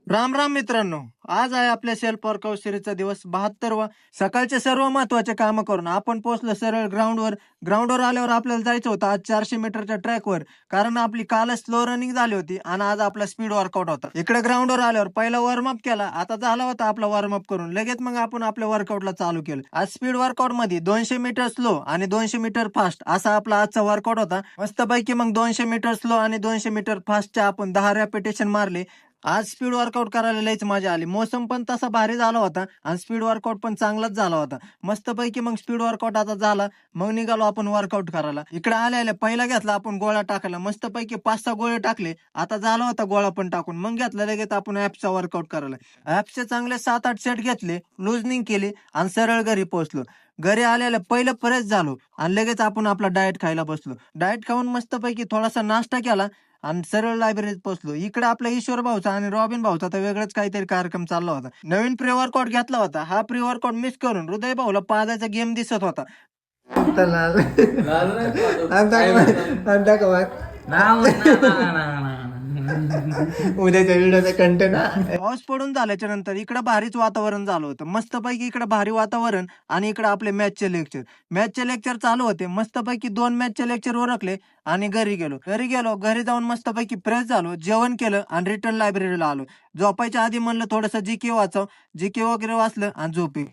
राम राम मित्रांनो. आज आहे आपल्या सेल्फ वर्कआउट सिरीजचा दिवस 72वा. सकाळचे सर्व महत्वाचे कामं करून आपण पोहोचलो सरळ ग्राउंडवर. ग्राउंडवर आल्यावर आपल्याला जायचं होतं आज 400 मीटरच्या ट्रॅकवर, कारण आपली कालच स्लो रनिंग झाली होती आणि आज आपला स्पीड वर्कआउट होता. इकडे ग्राउंडवर आल्यावर पहिला वॉर्मअप केला. आता झाला होता आपला वॉर्मअप करून लगेच मग आपण आपल्या वर्कआउटला चालू केलं. आज स्पीड वर्कआउट मध्ये 200 मीटर स्लो आणि 200 मीटर फास्ट असा आपला आजचा वर्कआउट होता. मस्तपैकी मग 200 मीटर स्लो आणि 200 मीटर फास्टच्या आपण 10 रेपिटेशन मारले. आज स्पीड वर्कआउट करायला लयच मजा आली. मोसम पण तसा भारी झाला होता आणि स्पीड वर्कआउट पण चांगलाच झाला होता. मस्तपैकी मग स्पीड वर्कआउट आता झाला. मग निघालो आपण वर्कआउट करायला. इकडे आल्या पहिला घेतला आपण गोळा टाकायला. मस्तपैकी 5-6 गोळे टाकले. आता झाला होता गोळा पण टाकून. मग घेतला लगेच आपण ऍपचा वर्कआउट करायला. ऍपचे चांगले 7-8 सेट घेतले, लुजनिंग केली आणि सरळ घरी पोहोचलो. घरी आलेलं पहिलं फ्रेश झालो आणि लगेच आपण आपला डाएट खायला बसलो. डाएट खाऊन मस्तपैकी थोडासा नाश्ता केला आणि सरळ लायब्ररीत पोहोचलो. इकडे आपला ईश्वर भाऊचा आणि रॉबिन भाऊचा तर वेगळाच काहीतरी कार्यक्रम चालला होता. नवीन प्री वर्कआउट घेतला होता. हा प्री वर्कआउट मिस करून हृदय भाऊला पादाचा गेम दिसत होता. उद्याच्या व्हिडिओचा कंटेंट. पाऊस पडून झाल्याच्या नंतर इकडे भारीच वातावरण झालं होतं. मस्तपैकी इकडे भारी वातावरण आणि इकडे आपले मॅचचे लेक्चर चालू होते. मस्तपैकी 2 मॅचचे लेक्चर ओळखले आणि घरी जाऊन मस्तपैकी फ्रेश झालो, जेवण केलं आणि रिटर्न लायब्ररीला आलो. झोपायच्या आधी म्हणलं थोडंसं जीके वाचाव. जीके वगैरे वाचलं आणि झोपी.